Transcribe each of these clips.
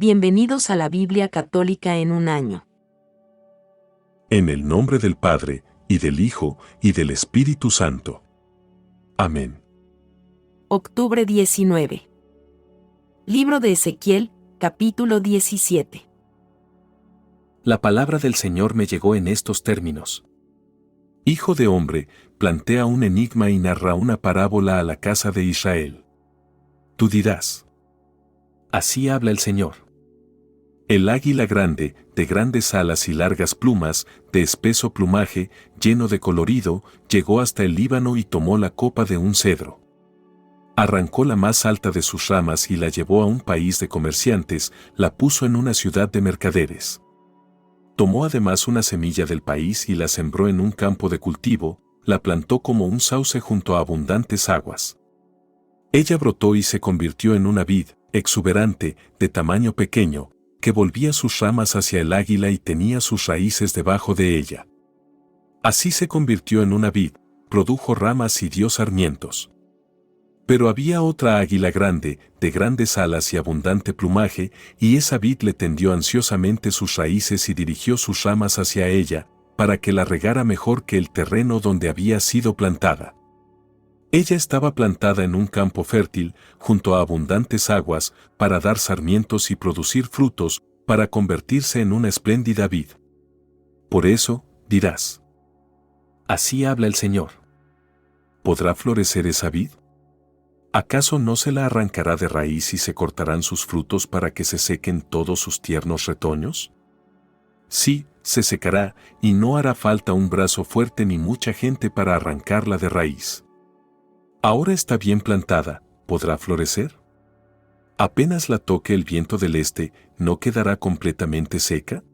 Bienvenidos a la Biblia Católica en un año. En el nombre del Padre, y del Hijo, y del Espíritu Santo. Amén. Octubre 19. Libro de Ezequiel, capítulo 17. La palabra del Señor me llegó en estos términos. Hijo de hombre, plantea un enigma y narra una parábola a la casa de Israel. Tú dirás: así habla el Señor. El águila grande, de grandes alas y largas plumas, de espeso plumaje, lleno de colorido, llegó hasta el Líbano y tomó la copa de un cedro. Arrancó la más alta de sus ramas y la llevó a un país de comerciantes, la puso en una ciudad de mercaderes. Tomó además una semilla del país y la sembró en un campo de cultivo, la plantó como un sauce junto a abundantes aguas. Ella brotó y se convirtió en una vid, exuberante, de tamaño pequeño, que volvía sus ramas hacia el águila y tenía sus raíces debajo de ella. Así se convirtió en una vid, produjo ramas y dio sarmientos. Pero había otra águila grande, de grandes alas y abundante plumaje, y esa vid le tendió ansiosamente sus raíces y dirigió sus ramas hacia ella, para que la regara mejor que el terreno donde había sido plantada. Ella estaba plantada en un campo fértil, junto a abundantes aguas, para dar sarmientos y producir frutos, para convertirse en una espléndida vid. Por eso, dirás: así habla el Señor. ¿Podrá florecer esa vid? ¿Acaso no se la arrancará de raíz y se cortarán sus frutos para que se sequen todos sus tiernos retoños? Sí, se secará, y no hará falta un brazo fuerte ni mucha gente para arrancarla de raíz. Ahora está bien plantada, ¿podrá florecer? Apenas la toque el viento del este, ¿no quedará completamente seca?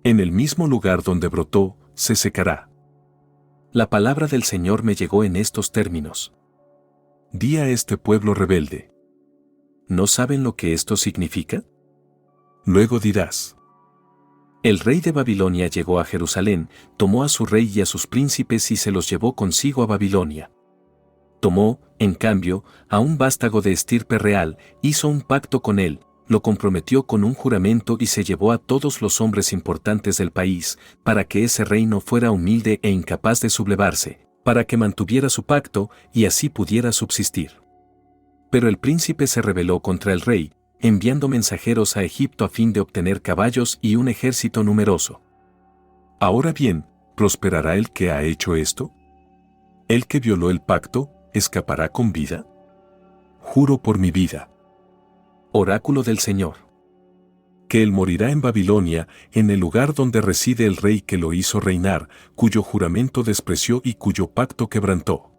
En el mismo lugar donde brotó, se secará. La palabra del Señor me llegó en estos términos. Di a este pueblo rebelde: ¿no saben lo que esto significa? Luego dirás: el rey de Babilonia llegó a Jerusalén, tomó a su rey y a sus príncipes y se los llevó consigo a Babilonia. Tomó, en cambio, a un vástago de estirpe real, hizo un pacto con él, lo comprometió con un juramento y se llevó a todos los hombres importantes del país, para que ese reino fuera humilde e incapaz de sublevarse, para que mantuviera su pacto y así pudiera subsistir. Pero el príncipe se rebeló contra el rey, enviando mensajeros a Egipto a fin de obtener caballos y un ejército numeroso. Ahora bien, ¿prosperará el que ha hecho esto? ¿El que violó el pacto escapará con vida? Juro por mi vida. Oráculo del Señor. Que él morirá en Babilonia, en el lugar donde reside el rey que lo hizo reinar, cuyo juramento despreció y cuyo pacto quebrantó.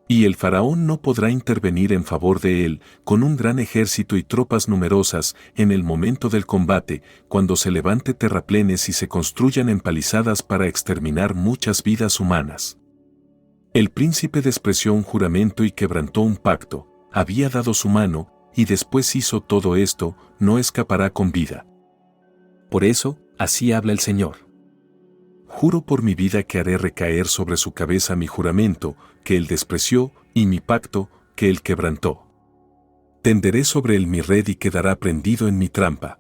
Y el faraón no podrá intervenir en favor de él, con un gran ejército y tropas numerosas, en el momento del combate, cuando se levante terraplenes y se construyan empalizadas para exterminar muchas vidas humanas. El príncipe despreció un juramento y quebrantó un pacto, había dado su mano, y después hizo todo esto, no escapará con vida. Por eso, así habla el Señor. Juro por mi vida que haré recaer sobre su cabeza mi juramento, que él despreció, y mi pacto, que él quebrantó. Tenderé sobre él mi red y quedará prendido en mi trampa.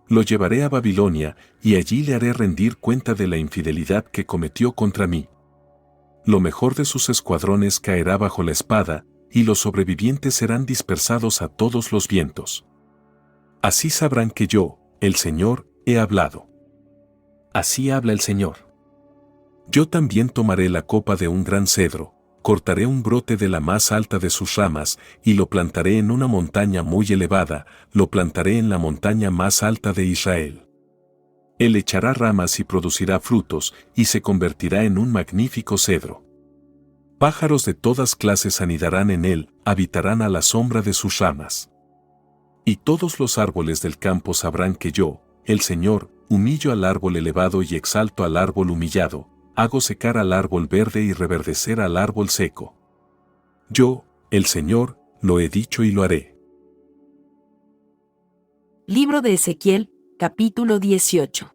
Lo llevaré a Babilonia, y allí le haré rendir cuenta de la infidelidad que cometió contra mí. Lo mejor de sus escuadrones caerá bajo la espada, y los sobrevivientes serán dispersados a todos los vientos. Así sabrán que yo, el Señor, he hablado. Así habla el Señor. Yo también tomaré la copa de un gran cedro, cortaré un brote de la más alta de sus ramas, y lo plantaré en una montaña muy elevada, lo plantaré en la montaña más alta de Israel. Él echará ramas y producirá frutos, y se convertirá en un magnífico cedro. Pájaros de todas clases anidarán en él, habitarán a la sombra de sus ramas. Y todos los árboles del campo sabrán que yo, el Señor, humillo al árbol elevado y exalto al árbol humillado, hago secar al árbol verde y reverdecer al árbol seco. Yo, el Señor, lo he dicho y lo haré. Libro de Ezequiel, capítulo 18.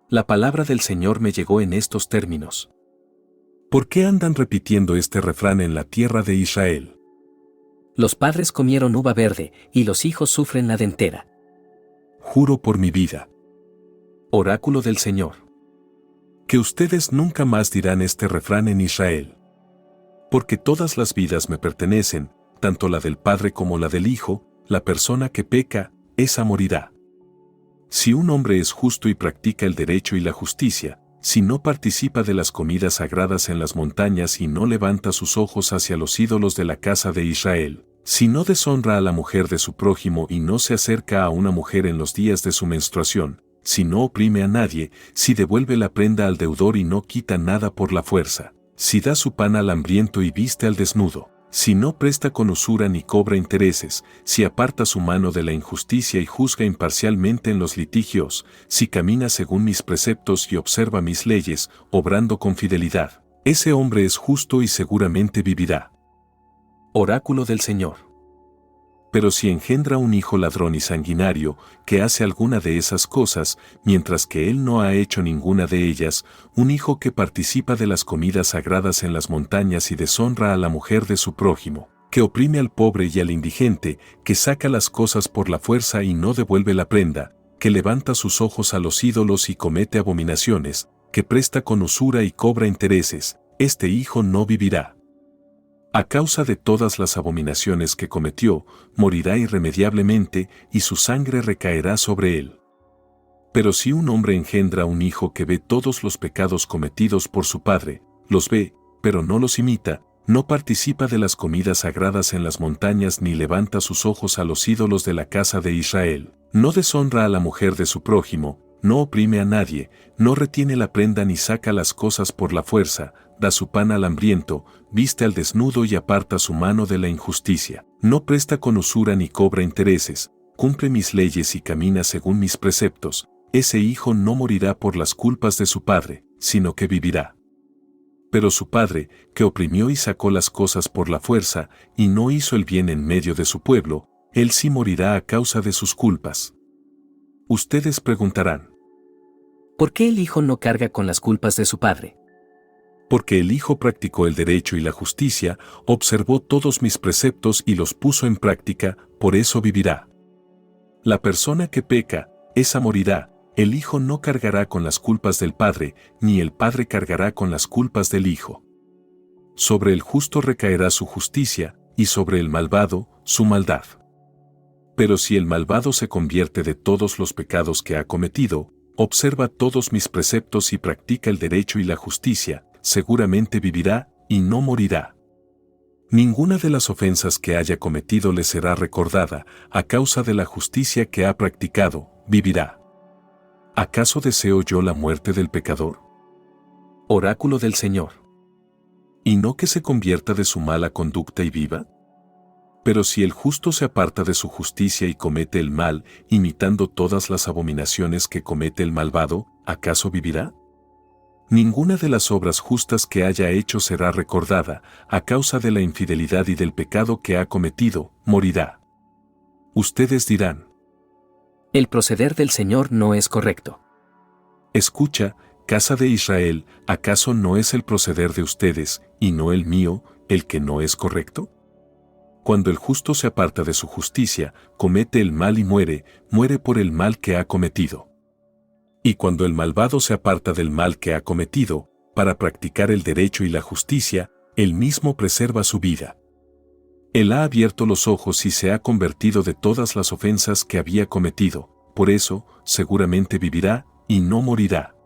La palabra del Señor me llegó en estos términos. ¿Por qué andan repitiendo este refrán en la tierra de Israel? Los padres comieron uva verde, y los hijos sufren la dentera. Juro por mi vida. Oráculo del Señor. Que ustedes nunca más dirán este refrán en Israel. Porque todas las vidas me pertenecen, tanto la del Padre como la del Hijo, la persona que peca, esa morirá. Si un hombre es justo y practica el derecho y la justicia, si no participa de las comidas sagradas en las montañas y no levanta sus ojos hacia los ídolos de la casa de Israel, si no deshonra a la mujer de su prójimo y no se acerca a una mujer en los días de su menstruación, si no oprime a nadie, si devuelve la prenda al deudor y no quita nada por la fuerza, si da su pan al hambriento y viste al desnudo, si no presta con usura ni cobra intereses, si aparta su mano de la injusticia y juzga imparcialmente en los litigios, si camina según mis preceptos y observa mis leyes, obrando con fidelidad, ese hombre es justo y seguramente vivirá. Oráculo del Señor. Pero si engendra un hijo ladrón y sanguinario, que hace alguna de esas cosas, mientras que él no ha hecho ninguna de ellas, un hijo que participa de las comidas sagradas en las montañas y deshonra a la mujer de su prójimo, que oprime al pobre y al indigente, que saca las cosas por la fuerza y no devuelve la prenda, que levanta sus ojos a los ídolos y comete abominaciones, que presta con usura y cobra intereses, este hijo no vivirá. A causa de todas las abominaciones que cometió, morirá irremediablemente y su sangre recaerá sobre él. Pero si un hombre engendra un hijo que ve todos los pecados cometidos por su padre, los ve, pero no los imita, no participa de las comidas sagradas en las montañas ni levanta sus ojos a los ídolos de la casa de Israel, no deshonra a la mujer de su prójimo, no oprime a nadie, no retiene la prenda ni saca las cosas por la fuerza, da su pan al hambriento, viste al desnudo y aparta su mano de la injusticia, no presta con usura ni cobra intereses, cumple mis leyes y camina según mis preceptos, ese hijo no morirá por las culpas de su padre, sino que vivirá. Pero su padre, que oprimió y sacó las cosas por la fuerza, y no hizo el bien en medio de su pueblo, él sí morirá a causa de sus culpas. Ustedes preguntarán: ¿por qué el hijo no carga con las culpas de su padre? Porque el hijo practicó el derecho y la justicia, observó todos mis preceptos y los puso en práctica, por eso vivirá. La persona que peca, esa morirá, el hijo no cargará con las culpas del padre, ni el padre cargará con las culpas del hijo. Sobre el justo recaerá su justicia, y sobre el malvado, su maldad. Pero si el malvado se convierte de todos los pecados que ha cometido, observa todos mis preceptos y practica el derecho y la justicia, seguramente vivirá y no morirá. Ninguna de las ofensas que haya cometido le será recordada, a causa de la justicia que ha practicado, vivirá. ¿Acaso deseo yo la muerte del pecador? Oráculo del Señor. ¿Y no que se convierta de su mala conducta y viva? Pero si el justo se aparta de su justicia y comete el mal, imitando todas las abominaciones que comete el malvado, ¿acaso vivirá? Ninguna de las obras justas que haya hecho será recordada, a causa de la infidelidad y del pecado que ha cometido, morirá. Ustedes dirán: El proceder del Señor no es correcto. Escucha, casa de Israel, ¿acaso no es el proceder de ustedes, y no el mío, el que no es correcto? Cuando el justo se aparta de su justicia, comete el mal y muere, muere por el mal que ha cometido. Y cuando el malvado se aparta del mal que ha cometido, para practicar el derecho y la justicia, él mismo preserva su vida. Él ha abierto los ojos y se ha convertido de todas las ofensas que había cometido, por eso, seguramente vivirá, y no morirá.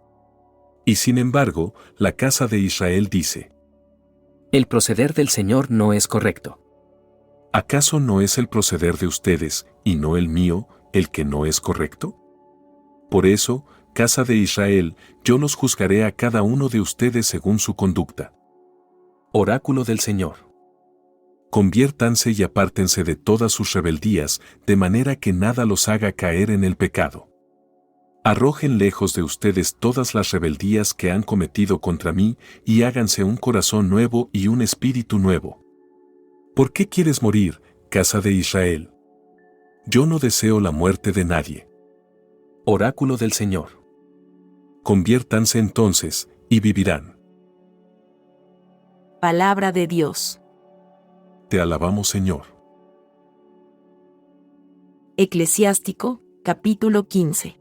Y sin embargo, la casa de Israel dice: El proceder del Señor no es correcto. ¿Acaso no es el proceder de ustedes, y no el mío, el que no es correcto? Por eso, casa de Israel, yo los juzgaré a cada uno de ustedes según su conducta. Oráculo del Señor. Conviértanse y apártense de todas sus rebeldías, de manera que nada los haga caer en el pecado. Arrojen lejos de ustedes todas las rebeldías que han cometido contra mí, y háganse un corazón nuevo y un espíritu nuevo. ¿Por qué quieres morir, casa de Israel? Yo no deseo la muerte de nadie. Oráculo del Señor. Conviértanse entonces, y vivirán. Palabra de Dios. Te alabamos, Señor. Eclesiástico, capítulo 15.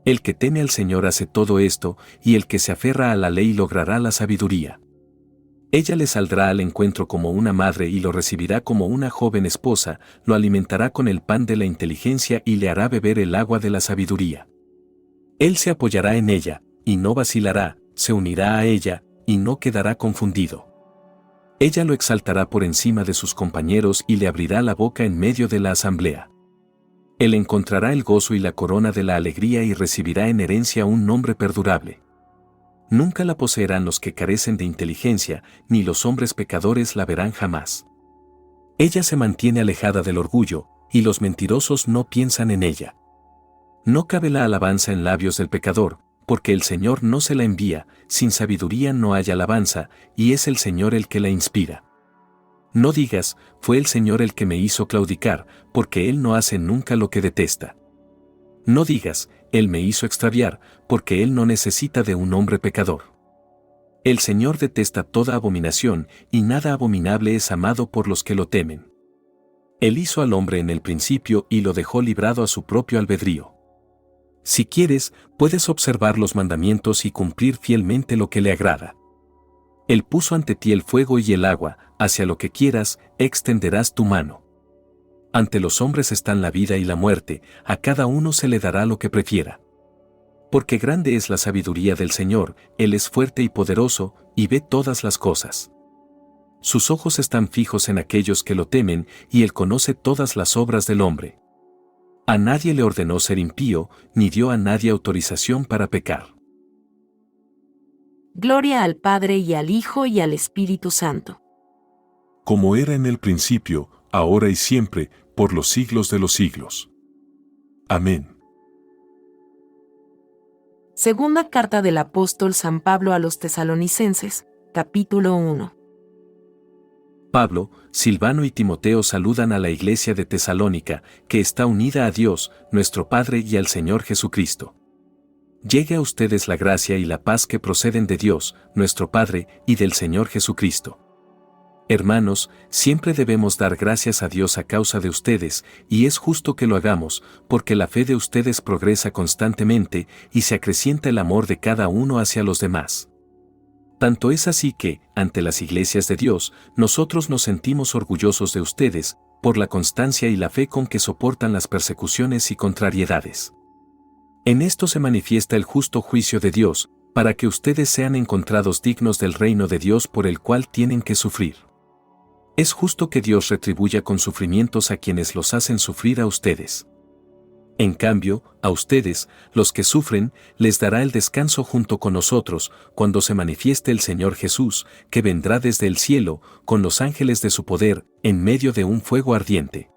El que teme al Señor hace todo esto, y el que se aferra a la ley logrará la sabiduría. Ella le saldrá al encuentro como una madre y lo recibirá como una joven esposa, lo alimentará con el pan de la inteligencia y le hará beber el agua de la sabiduría. Él se apoyará en ella, y no vacilará, se unirá a ella, y no quedará confundido. Ella lo exaltará por encima de sus compañeros y le abrirá la boca en medio de la asamblea. Él encontrará el gozo y la corona de la alegría y recibirá en herencia un nombre perdurable. Nunca la poseerán los que carecen de inteligencia, ni los hombres pecadores la verán jamás. Ella se mantiene alejada del orgullo, y los mentirosos no piensan en ella. No cabe la alabanza en labios del pecador, porque el Señor no se la envía, sin sabiduría no hay alabanza, y es el Señor el que la inspira. No digas, fue el Señor el que me hizo claudicar, porque Él no hace nunca lo que detesta. No digas, Él me hizo extraviar, porque Él no necesita de un hombre pecador. El Señor detesta toda abominación, y nada abominable es amado por los que lo temen. Él hizo al hombre en el principio y lo dejó librado a su propio albedrío. Si quieres, puedes observar los mandamientos y cumplir fielmente lo que le agrada. Él puso ante ti el fuego y el agua, hacia lo que quieras, extenderás tu mano. Ante los hombres están la vida y la muerte, a cada uno se le dará lo que prefiera. Porque grande es la sabiduría del Señor, Él es fuerte y poderoso, y ve todas las cosas. Sus ojos están fijos en aquellos que lo temen, y Él conoce todas las obras del hombre. A nadie le ordenó ser impío, ni dio a nadie autorización para pecar. Gloria al Padre y al Hijo y al Espíritu Santo. Como era en el principio, ahora y siempre, por los siglos de los siglos. Amén. Segunda carta del apóstol San Pablo a los Tesalonicenses, capítulo 1. Pablo, Silvano y Timoteo saludan a la iglesia de Tesalónica, que está unida a Dios, nuestro Padre y al Señor Jesucristo. Llegue a ustedes la gracia y la paz que proceden de Dios, nuestro Padre, y del Señor Jesucristo. Hermanos, siempre debemos dar gracias a Dios a causa de ustedes, y es justo que lo hagamos, porque la fe de ustedes progresa constantemente y se acrecienta el amor de cada uno hacia los demás. Tanto es así que, ante las iglesias de Dios, nosotros nos sentimos orgullosos de ustedes, por la constancia y la fe con que soportan las persecuciones y contrariedades. En esto se manifiesta el justo juicio de Dios, para que ustedes sean encontrados dignos del reino de Dios por el cual tienen que sufrir. Es justo que Dios retribuya con sufrimientos a quienes los hacen sufrir a ustedes. En cambio, a ustedes, los que sufren, les dará el descanso junto con nosotros, cuando se manifieste el Señor Jesús, que vendrá desde el cielo, con los ángeles de su poder, en medio de un fuego ardiente.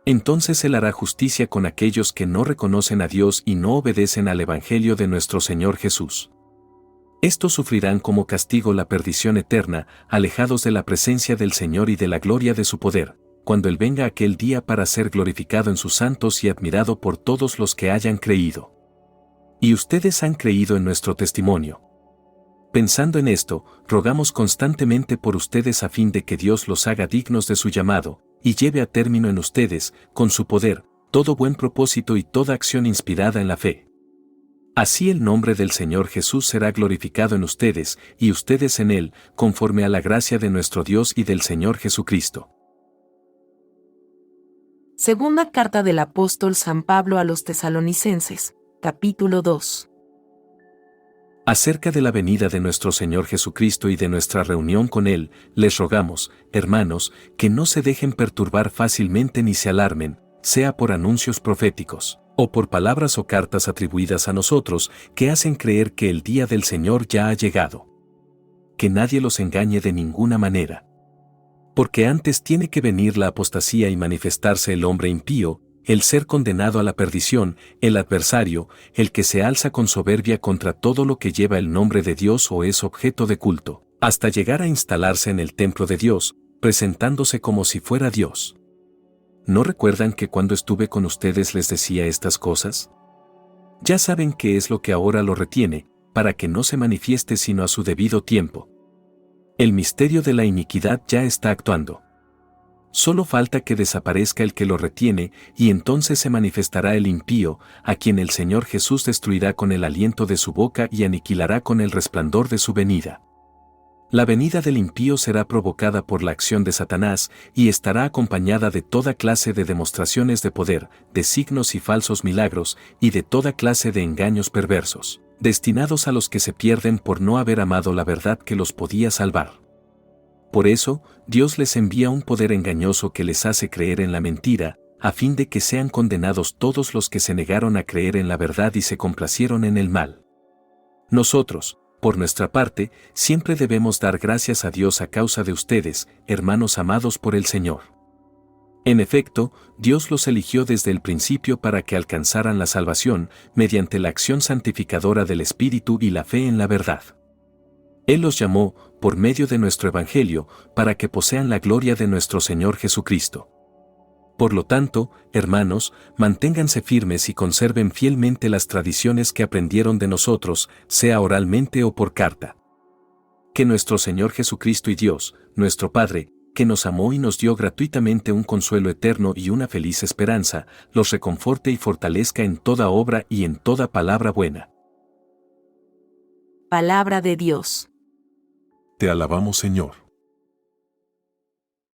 Entonces Él hará justicia con aquellos que no reconocen a Dios y no obedecen al Evangelio de nuestro Señor Jesús. Estos sufrirán como castigo la perdición eterna, alejados de la presencia del Señor y de la gloria de su poder, cuando Él venga aquel día para ser glorificado en sus santos y admirado por todos los que hayan creído. Y ustedes han creído en nuestro testimonio. Pensando en esto, rogamos constantemente por ustedes a fin de que Dios los haga dignos de su llamado, y lleve a término en ustedes, con su poder, todo buen propósito y toda acción inspirada en la fe. Así el nombre del Señor Jesús será glorificado en ustedes, y ustedes en Él, conforme a la gracia de nuestro Dios y del Señor Jesucristo. Segunda carta del apóstol San Pablo a los Tesalonicenses, capítulo 2. Acerca de la venida de nuestro Señor Jesucristo y de nuestra reunión con Él, les rogamos, hermanos, que no se dejen perturbar fácilmente ni se alarmen, sea por anuncios proféticos, o por palabras o cartas atribuidas a nosotros, que hacen creer que el día del Señor ya ha llegado. Que nadie los engañe de ninguna manera. Porque antes tiene que venir la apostasía y manifestarse el hombre impío, el ser condenado a la perdición, el adversario, el que se alza con soberbia contra todo lo que lleva el nombre de Dios o es objeto de culto, hasta llegar a instalarse en el templo de Dios, presentándose como si fuera Dios. ¿No recuerdan que cuando estuve con ustedes les decía estas cosas? Ya saben qué es lo que ahora lo retiene, para que no se manifieste sino a su debido tiempo. El misterio de la iniquidad ya está actuando. Solo falta que desaparezca el que lo retiene, y entonces se manifestará el impío, a quien el Señor Jesús destruirá con el aliento de su boca y aniquilará con el resplandor de su venida. La venida del impío será provocada por la acción de Satanás y estará acompañada de toda clase de demostraciones de poder, de signos y falsos milagros, y de toda clase de engaños perversos, destinados a los que se pierden por no haber amado la verdad que los podía salvar. Por eso, Dios les envía un poder engañoso que les hace creer en la mentira, a fin de que sean condenados todos los que se negaron a creer en la verdad y se complacieron en el mal. Nosotros, por nuestra parte, siempre debemos dar gracias a Dios a causa de ustedes, hermanos amados por el Señor. En efecto, Dios los eligió desde el principio para que alcanzaran la salvación, mediante la acción santificadora del Espíritu y la fe en la verdad. Él los llamó, por medio de nuestro Evangelio, para que posean la gloria de nuestro Señor Jesucristo. Por lo tanto, hermanos, manténganse firmes y conserven fielmente las tradiciones que aprendieron de nosotros, sea oralmente o por carta. Que nuestro Señor Jesucristo y Dios, nuestro Padre, que nos amó y nos dio gratuitamente un consuelo eterno y una feliz esperanza, los reconforte y fortalezca en toda obra y en toda palabra buena. Palabra de Dios. Te alabamos, Señor.